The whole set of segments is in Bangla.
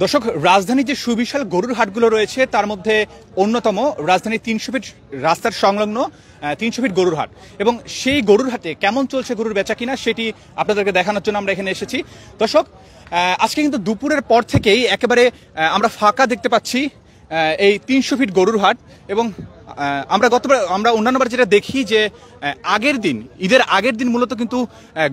দর্শক, রাজধানীর যে সুবিশাল গরুর হাটগুলো রয়েছে তার মধ্যে অন্যতম রাজধানীর ৩০০ ফিট রাস্তার সংলগ্ন ৩০০ ফিট গরুর হাট, এবং সেই গরুর হাটে কেমন চলছে গরুর বেচা কিনা সেটি আপনাদেরকে দেখানোর জন্য আমরা এখানে এসেছি। দর্শক, আজকে কিন্তু দুপুরের পর থেকেই একেবারে আমরা ফাঁকা দেখতে পাচ্ছি এই ৩০০ ফিট গরুর হাট। এবং আমরা অন্যান্যবার যেটা দেখি যে আগের দিন, ঈদের আগের দিন মূলত কিন্তু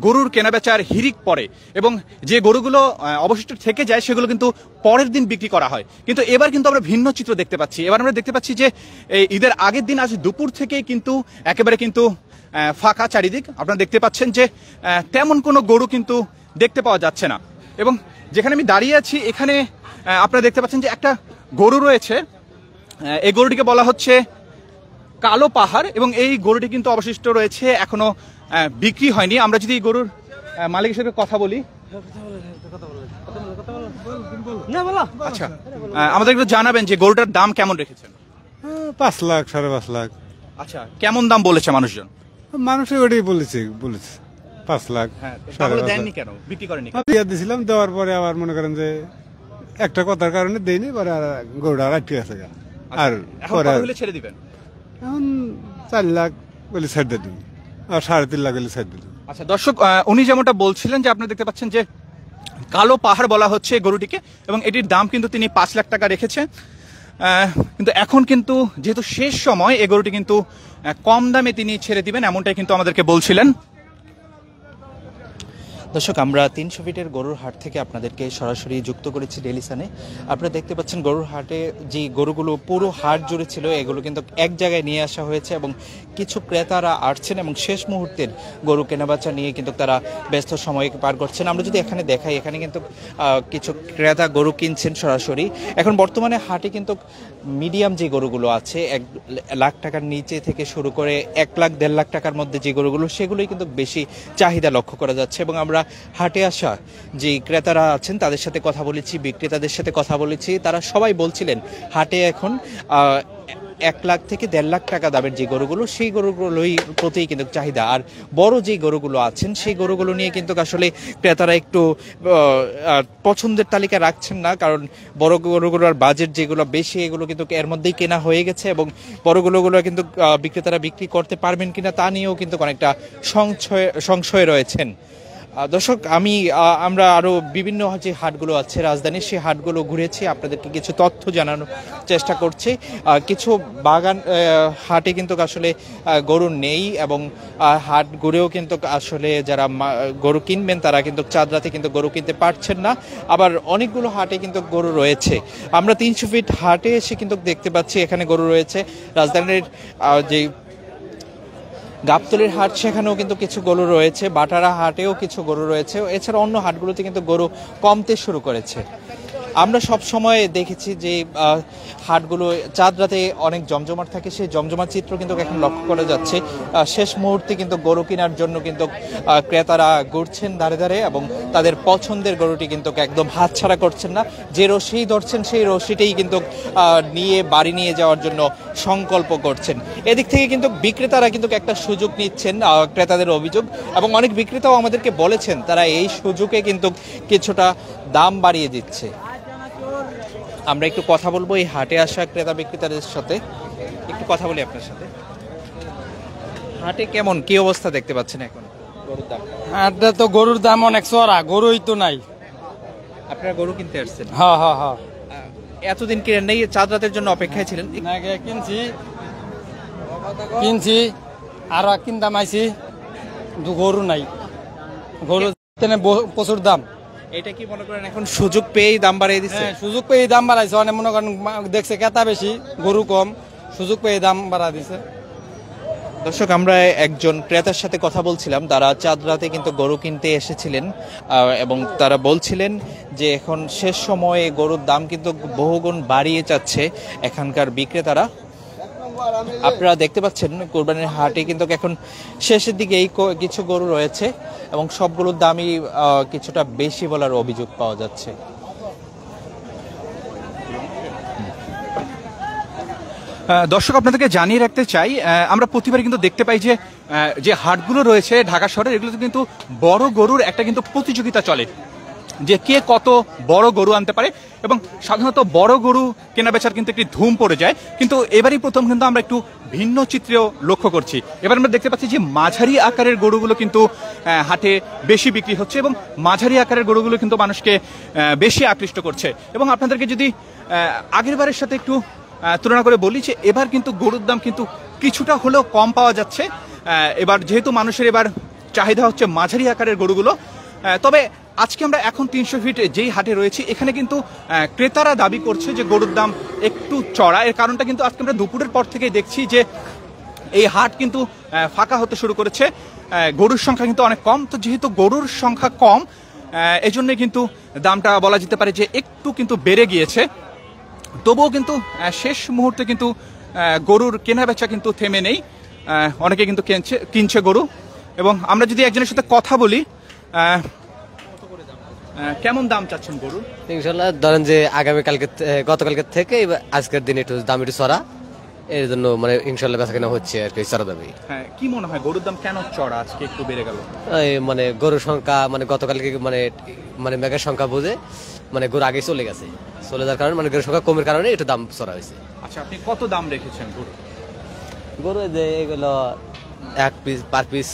গরুর কেনাবেচার হিড়িক পড়ে এবং যে গরুগুলো অবশিষ্ট থেকে যায় সেগুলো কিন্তু পরের দিন বিক্রি করা হয়। কিন্তু এবার কিন্তু আমরা ভিন্ন চিত্র দেখতে পাচ্ছি। এবার আমরা দেখতে পাচ্ছি যে এই ঈদের আগের দিন আজ দুপুর থেকেই কিন্তু একেবারে কিন্তু ফাঁকা চারিদিক। আপনারা দেখতে পাচ্ছেন যে তেমন কোনো গরু কিন্তু দেখতে পাওয়া যাচ্ছে না। এবং যেখানে আমি দাঁড়িয়ে আছি এখানে আপনারা দেখতে পাচ্ছেন যে একটা গরু রয়েছে। এই গরুটিকে বলা হচ্ছে কালো পাহাড় এবং এই গরুটি কিন্তু অবশিষ্ট রয়েছে, এখনো বিক্রি হয়নি। আমরা যদি গরুর মালিকের সাথে কথা বলি। আচ্ছা, আমাদের একটু জানাবেন যে গরুটার দাম কেমন রেখেছেন? 5 লাখ 5.5 লাখ। আচ্ছা, কেমন দাম বলেছে মানুষজন? মানুষ ওটাই বলেছে 5 লাখ। দেননি কেন, বিক্রি করেনি? দিয়েছিলাম, দেওয়ার পরে আবার মনে করেন যে একটা কথার কারণে দেয়নি, পরে আর গরুটা রাখতে আছে। আর ছেড়ে দিবেন? এখন 4 লাখ বলে ছাড় দিয়ে দিন, আর 3.5 লাখ বলে ছাড় দিয়ে দিন। আচ্ছা দর্শক, উনি যেমনটা বলছিলেন যে আপনারা দেখতে পাচ্ছেন যে কালো পাহাড় বলা হচ্ছে গরুটিকে, এবং এটির দাম কিন্তু তিনি 5 লাখ টাকা রেখেছে। কিন্তু এখন কিন্তু যেহেতু শেষ সময়, এই গরুটি কিন্তু কম দামে তিনি ছেড়ে দিবেন এমনটাই কিন্তু আমাদেরকে বলছিলেন। দর্শক, আমরা ৩০০ ফিটের গরুর হাট থেকে আপনাদেরকে সরাসরি যুক্ত করেছি ডেলিসানে। আপনারা দেখতে পাচ্ছেন গরুর হাটে যে গরুগুলো পুরো হাট জুড়ে ছিল এগুলো কিন্তু এক জায়গায় নিয়ে আসা হয়েছে এবং কিছু ক্রেতারা আসছেন এবং শেষ মুহূর্তের গরু কেনাবেচা নিয়ে কিন্তু তারা ব্যস্ত সময় পার করছেন। আমরা যদি এখানে দেখাই, এখানে কিন্তু কিছু ক্রেতা গরু কিনছেন সরাসরি। এখন বর্তমানে হাটে কিন্তু মিডিয়াম যে গরুগুলো আছে 1 লাখ টাকার নিচে থেকে শুরু করে 1 লাখ 1.5 লাখ টাকার মধ্যে যে গরুগুলো, সেগুলোই কিন্তু বেশি চাহিদা লক্ষ্য করা যাচ্ছে। এবং আমরা হাটে আসা যে ক্রেতারা আছেন তাদের সাথে কথা বলেছি, বিক্রেতাদের সাথে কথা বলেছি, তারা সবাই বলছিলেন হাটে এখন 1 লাখ থেকে 1.5 লাখ টাকা দামের যে গরুগুলো, সেই গরুগুলোই প্রতি কিন্তু চাহিদা। আর বড় যে গরুগুলো আছেন সেই গরুগুলো নিয়ে কিন্তু আসলে ক্রেতারা একটু পছন্দের তালিকা রাখছেন না, কারণ বড় গরুগুলোর বাজেট যেগুলো বেশি এগুলো কিন্তু এর মধ্যেই কেনা হয়ে গেছে এবং বড় গরুগুলো কিন্তু বিক্রেতারা বিক্রি করতে পারবেন কিনা তা নিয়েও কিন্তু অনেকটা সংশয় রয়েছেন। দর্শক, আমরা আরও বিভিন্ন যে হাটগুলো আছে রাজধানীর, সেই হাটগুলো ঘুরেছি, আপনাদেরকে কিছু তথ্য জানানোর চেষ্টা করছি। কিছু বাগান হাটে কিন্তু আসলে গরু নেই এবং হাট ঘুরেও কিন্তু আসলে যারা গরু কিনবেন তারা কিন্তু চাঁদ রাতে কিন্তু গরু কিনতে পারছেন না। আবার অনেকগুলো হাটে কিন্তু গরু রয়েছে। আমরা ৩০০ ফিট হাটে এসে কিন্তু দেখতে পাচ্ছি এখানে গরু রয়েছে। রাজধানীর যে গাবতলীর হাট, সেখানেও কিন্তু কিছু গরু রয়েছে, বাটারা হাটেও কিছু গরু রয়েছে। এছাড়া অন্য হাটগুলোতে কিন্তু গরু কমতে শুরু করেছে। আমরা সব সময় দেখেছি যে হাটগুলো চাঁদ রাতে অনেক জমজমাট থাকে, সেই জমজমাট চিত্র কিন্তু এখন লক্ষ্য করা যাচ্ছে। শেষ মুহূর্তে কিন্তু গরু কেনার জন্য কিন্তু ক্রেতারা ঘুরছেন ধারে ধারে এবং তাদের পছন্দের গরুটি কিন্তু একদম হাতছাড়া করছেন না। যে রশি ধরছেন সেই রশিটাই কিন্তু নিয়ে বাড়ি নিয়ে যাওয়ার জন্য সংকল্প করছেন। এদিক থেকে কিন্তু বিক্রেতারা কিন্তু একটা সুযোগ নিচ্ছেন, ক্রেতাদের অভিযোগ, এবং অনেক বিক্রেতাও আমাদেরকে বলেছেন তারা এই সুযোগে কিন্তু কিছুটা দাম বাড়িয়ে দিচ্ছে। আমরা একটু কথা বলবো এই হাটে আসা ক্রেতা বিক্রেতাদের সাথে, একটু কথা বলি আপনার সাথে। হাটে কেমন কি অবস্থা দেখতে পাচ্ছেন এখন গরুর দাম? হাটে তো গরুর দাম অনেক চড়া, গরুই তো নাই। আপনারা গরু কিনতে আসছেন? হ্যাঁ হ্যাঁ হ্যাঁ। এতদিন কিনেন নাই, চাঁদ রাতের জন্য অপেক্ষায় ছিলেন? কিনছি আর কিনতাম আইছি, গরু নাই। গরু প্রচুর দাম। এটা কি মনে করেন এখন সুযোগ পেয়েই দাম বাড়িয়ে দিচ্ছে? সুযোগ পেয়ে দাম বাড়াইছে, অনেক মনে করেন দেখছে ক্রেতা বেশি, গরু কম, সুযোগ পেয়ে দাম বাড়া দিছে। দর্শক, আমরা একজন ক্রেতার সাথে কথা বলছিলাম, তারা চাঁদ রাতে কিন্তু গরু কিনতে এসেছিলেন এবং তারা বলছিলেন যে এখন শেষ সময়ে গরুর দাম কিন্তু বহুগুণ বাড়িয়ে যাচ্ছে এখানকার বিক্রেতারা। আপনারা দেখতে পাচ্ছেন কোরবানির হাটে কিন্তু এখন শেষের দিকে এই কিছু গরু রয়েছে এবং সবগুলোর দামই কিছুটা বেশি বলার অভিযোগ পাওয়া যাচ্ছে। দর্শক, আপনাদেরকে জানিয়ে রাখতে চাই, আমরা প্রতিবার কিন্তু দেখতে পাই যে হাটগুলো রয়েছে ঢাকা শহরে, এগুলোতে কিন্তু বড় গরুর একটা কিন্তু প্রতিযোগিতা চলে। যে কে কত বড় গরু আনতে পারে, এবং সাধারণত বড় গরু কেনা বেচার কিন্তু একটি ধুম পড়ে যায়, কিন্তু এবারই প্রথম কিন্তু আমরা একটু ভিন্ন চিত্রেও লক্ষ্য করছি। এবার আমরা দেখতে পাচ্ছি যে মাঝারি আকারের গরুগুলো কিন্তু হাটে বেশি বিক্রি হচ্ছে, এবং মাঝারি আকারের গরুগুলো কিন্তু মানুষকে বেশি আকৃষ্ট করছে। এবং আপনাদেরকে যদি আগের বারের সাথে একটু তুলনা করে বলি যে এবার কিন্তু গরুর দাম কিন্তু কিছুটা হলেও কম পাওয়া যাচ্ছে। এবার যেহেতু মানুষের এবার চাহিদা হচ্ছে মাঝারি আকারের গরুগুলো, তবে আজকে আমরা এখন 300 ফিট যেই হাটে রয়েছি, এখানে কিন্তু ক্রেতারা দাবি করছে যে গরুর দাম একটু চড়া। এর কারণটা কিন্তু আজকে আমরা দুপুরের পর থেকেই দেখছি যে এই হাট কিন্তু ফাঁকা হতে শুরু করেছে, গরুর সংখ্যা কিন্তু অনেক কম। তো যেহেতু গরুর সংখ্যা কম, এজন্য কিন্তু দামটা বলা যেতে পারে যে একটু কিন্তু বেড়ে গিয়েছে। তবুও কিন্তু শেষ মুহূর্তে কিন্তু গরুর কেনা বেচা কিন্তু থেমে নেই, অনেকে কিন্তু কিনছে গরু। এবং আমরা যদি একজনের সাথে কথা বলি, কেমন দাম চাচ্ছেন গরু? ইনশাল্লাহ ধরেন যে আগামীকালকে গতকালকে থেকে আজকের দিনে একটু দাম একটু চড়া, এর জন্য মানে ইনশাল্লাহ বেচা কেনা হচ্ছে আর কি চড়া দামে। হ্যাঁ, কি মনে হয় গরুর দাম কেন চড়া আজকে একটু বেড়ে গেল? মানে গরুর সংখ্যা মানে গতকালকে মানে মেঘের সংখ্যা বুঝে মানে গরু আগে চলে যাওয়ার কারণে মানে গরুর সংখ্যা কমের কারণে একটু দাম চড়া হয়েছে। আচ্ছা, আপনি কত দাম রেখেছেন গরু? গরু যে এগুলো এক পিস পার পিস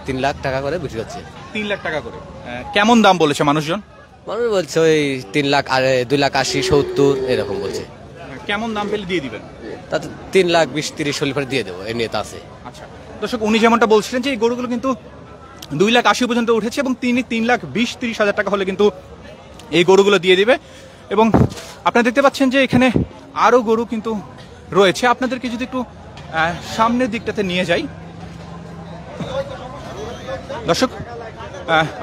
3 লাখ টাকা করে বিক্রি হচ্ছে। 3 লাখ টাকা করে। কেমন দাম বলেছে মানুষজন? মানুষ বলছে ওই 3 লাখ আর 2,80,70 এরকম বলছে। কেমন দাম পেলে দিয়ে দিবেন? তাতে 3,20,30,40 দিয়ে দেবো, এর নিয়ে তো আছে। আচ্ছা দর্শক, উনি যেমনটা বলছিলেন যে এই গরুগুলো কিন্তু 2,80,000 পর্যন্ত উঠেছে, এবং তিনি 3,20,30,000 টাকা হলে কিন্তু এই গরুগুলো দিয়ে দিবে। এবং আপনারা দেখতে পাচ্ছেন যে এখানে আরো গরু কিন্তু রয়েছে। আপনাদেরকে যদি একটু সামনের দিকটাতে নিয়ে যাই দর্শক,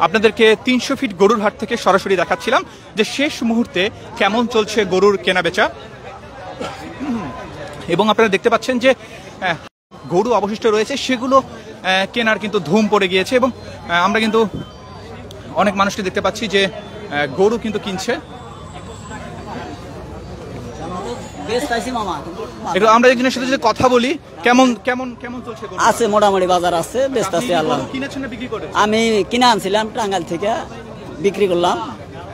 আপনাদেরকে 300 ফিট গরুর হাট থেকে সরাসরি দেখাচ্ছিলাম যে শেষ মুহূর্তে কেমন চলছে গরুর কেনা বেচা। এবং আপনারা দেখতে পাচ্ছেন যে গরু অবশিষ্ট রয়েছে, সেগুলো কেনার কিন্তু ধুম পড়ে গিয়েছে। এবং আমরা কিন্তু অনেক মানুষকে দেখতে পাচ্ছি যে গরু কিন্তু কিনছে। একটু আমরা একজনের সাথে যদি কথা বলি, কেমন কেমন কেমন চলছে? আছে মোটামুটি বাজার আছে, ব্যস্ত আছে। আল্লাহ, কিনেছেন না বিক্রি করেছেন? আমি কিনে আনছিলাম টাঙ্গাইল থেকে, বিক্রি করলাম।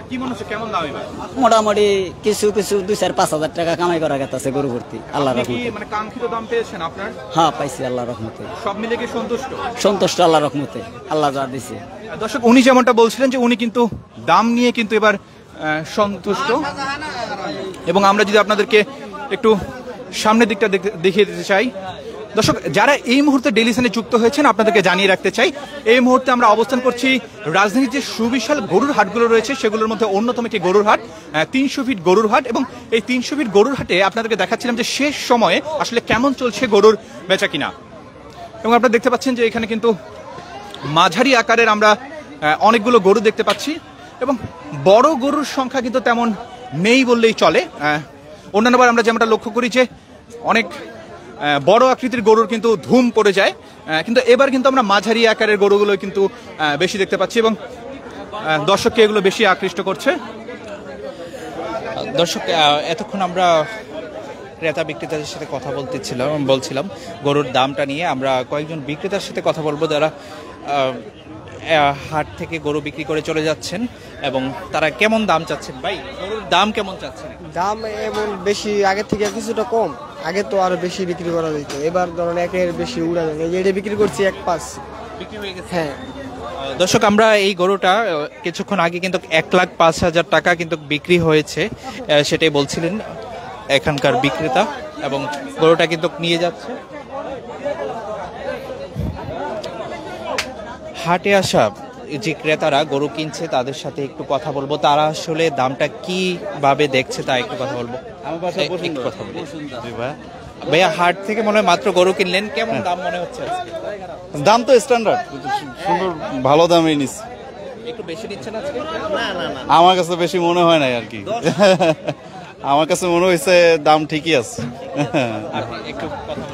কি মনে হচ্ছে কেমন দাম এবার? মোটামুটি কিছু 2-4-5 হাজার টাকা কামাই করা গেছে গরু ভর্তি। আল্লাহ আপনি কি রহমতে মানে কাঙ্ক্ষিত দাম পেয়েছেন আপনার? হ্যাঁ, পাইছি আল্লাহ রহমতে। সব মিলে কি সন্তুষ্ট? সন্তুষ্ট আল্লাহ রহমতে, আল্লাহ যা দিছে। দর্শক, উনি যেমনটা বলছিলেন যে উনি কিন্তু দাম নিয়ে কিন্তু এবার সন্তুষ্ট। এবং আমরা যদি আপনাদেরকে একটু সামনের দিকটা দেখিয়ে দিতে চাই, দর্শক যারা এই মুহূর্তে ডেলিসানে যুক্ত হয়েছেন আপনাদেরকে জানিয়ে রাখতে চাই, এই মুহূর্তে আমরা অবস্থান করছি রাজধানীর যে সুবিশাল গরুর হাটগুলো রয়েছে সেগুলোর মধ্যে অন্যতম একটি গরুর হাট, 300 ফিট গরুর হাট। এবং এই 300 ফিট গরুর হাটে আপনাদেরকে দেখাচ্ছিলাম যে শেষ সময়ে আসলে কেমন চলছে গরুর বেচা কিনা। এবং আপনারা দেখতে পাচ্ছেন যে এখানে কিন্তু মাঝারি আকারের আমরা অনেকগুলো গরু দেখতে পাচ্ছি, এবং বড় গরুর সংখ্যা কিন্তু তেমন নেই বললেই চলে। অন্যান্যবার আমরা যেমনটা লক্ষ্য করি যে অনেক বড় আকৃতির গরুর কিন্তু ধুম পড়ে যায়, কিন্তু এবার কিন্তু আমরা মাঝারি আকারের গরুগুলো কিন্তু বেশি দেখতে পাচ্ছি, এবং দর্শককে এগুলো বেশি আকৃষ্ট করছে। দর্শক, এতক্ষণ আমরা ক্রেতা বিক্রেতাদের সাথে কথা বলছিলাম গরুর দামটা নিয়ে। আমরা কয়েকজন বিক্রেতার সাথে কথা বলবো যারা হাট থেকে গরু বিক্রি করে চলে যাচ্ছেন, এবং তারা কেমন দাম চাচ্ছেন। ভাই, গরুর দাম কেমন চাচ্ছেন? দাম এমন বেশি, আগের থেকে কিছুটা কম। আগে তো আরো বেশি বিক্রি করা যেত, এবার ধরুন একের বেশি উড়া যায়। এটা বিক্রি করছি 1.5 বিক্রি হয়ে গেছে। হ্যাঁ দর্শক, আমরা এই গরুটা কিছুক্ষণ আগে কিন্তু 1,05,000 টাকা কিন্তু বিক্রি হয়েছে, সেটাই বলছিলেন এখানকার বিক্রেতা। এবং গরুটা কিন্তু নিয়ে যাচ্ছে। হাটে আসা যে ক্রেতারা গরু কিনছে তাদের সাথে একটু কথা বলবো, তারা আসলে দামটা কিভাবে দেখছে তা একটু কথা বলবো। একটু কথা বলি। ভাইয়া, হাট থেকে মনে হয় মাত্র গরু কিনলেন, কেমন দাম মনে হচ্ছে আজকে? দাম তো স্ট্যান্ডার্ড, সুন্দর ভালো দামই নিচ্ছে। একটু বেশি নিচ্ছেন আজকে? আমার কাছে বেশি মনে হয় নাই আর কি। আমার কাছে মনে হয়েছে দাম ঠিকই আছে।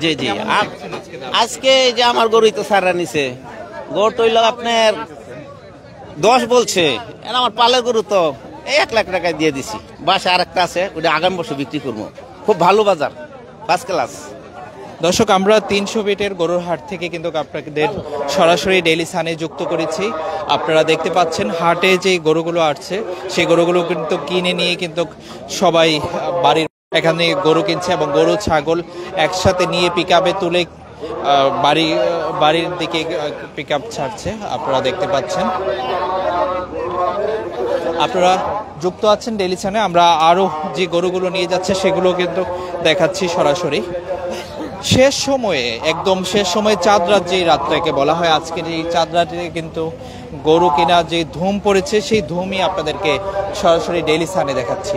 জি জি, আজকে যে আমার গরুই তো সারা নিছে, গরু তৈল আপনার 10 বলছে, আমার পালের গরু তো 1 লাখ টাকায় দিয়ে দিছি। বাসা আরেকটা আছে, ওটা আগামী বছর বিক্রি করবো। খুব ভালো বাজার, ফার্স্ট ক্লাস। দর্শক, আমরা 300 ফিটের গরুর হাট থেকে কিন্তু আপনাদের সরাসরি ডেইলি সানে যুক্ত করেছি। আপনারা দেখতে পাচ্ছেন হাটে যে গরুগুলো আসছে সেই গরুগুলো কিন্তু কিনে নিয়ে কিন্তু সবাই বাড়ির এখানে গরু কিনছে এবং গরু ছাগল একসাথে নিয়ে পিকআপে তুলে বাড়ির দিকে পিকআপ ছাড়ছে। আপনারা দেখতে পাচ্ছেন। আপনারা যুক্ত আছেন ডেইলি সানে। আমরা আরো যে গরুগুলো নিয়ে যাচ্ছে সেগুলো কিন্তু দেখাচ্ছি সরাসরি। শেষ সময়ে, একদম শেষ সময়ে চাঁদ রাত যে রাতটাকে বলা হয়, আজকের এই চাঁদ রাতে কিন্তু গরু কেনা যে ধুম পড়েছে সেই ধুমই আপনাদেরকে সরাসরি ডেইলি সানে দেখাচ্ছি।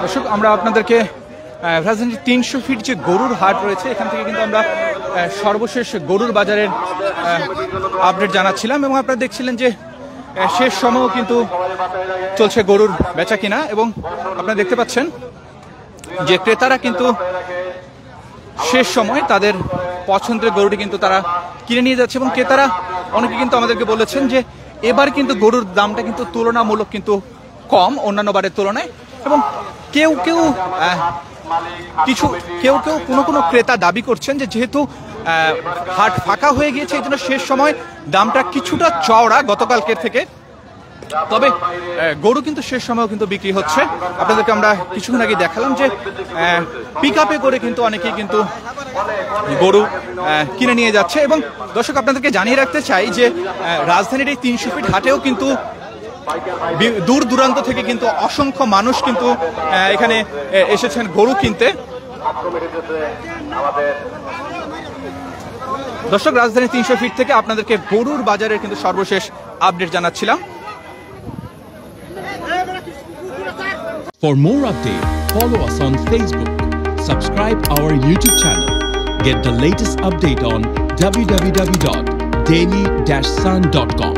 দর্শক, আমরা আপনাদেরকে রাজধানীর 300 ফিট যে গরুর হাট রয়েছে এখান থেকে কিন্তু আমরা সর্বশেষ গরুর বাজারের আপডেট জানাচ্ছিলাম এবং আপনারা দেখছিলেন যে শেষ সময়ও কিন্তু চলছে গরুর বেচা কিনা এবং আপনারা দেখতে পাচ্ছেন যে ক্রেতারা কিন্তু শেষ সময় তাদের পছন্দের গরুটি কিন্তু তারা কিনে নিয়ে যাচ্ছে এবং ক্রেতারা অনেকে কিন্তু আমাদেরকে বলেছেন যে এবার কিন্তু গরুর দামটা কিন্তু তুলনামূলক কিন্তু কম অন্যান্য বারের তুলনায় এবং কেউ কেউ কোনো ক্রেতা দাবি করছেন যে যেহেতু হাট ফাঁকা হয়ে গিয়েছে এই জন্য শেষ সময় দামটা কিছুটা চওড়া গতকালকের থেকে, তবে গরু কিন্তু শেষ সময়ও কিন্তু বিক্রি হচ্ছে। আপনাদেরকে আমরা কিছুক্ষণ আগে দেখালাম যে পিকআপে করে কিন্তু অনেকেই কিন্তু গরু কিনে নিয়ে যাচ্ছে এবং দর্শক আপনাদেরকে জানিয়ে রাখতে চাই যে রাজধানীর এই 300 ফিট হাটেও কিন্তু দূর দূরান্ত থেকে কিন্তু অসংখ্য মানুষ কিন্তু এখানে এসেছেন গরু কিনতে। দর্শক, রাজধানী 300 ফিট থেকে আপনাদেরকে গরুর বাজারের কিন্তু সর্বশেষ update জানাচ্ছিলাম। For more updates, follow us on Facebook, subscribe our YouTube channel, get the latest update on www.daily-sun.com.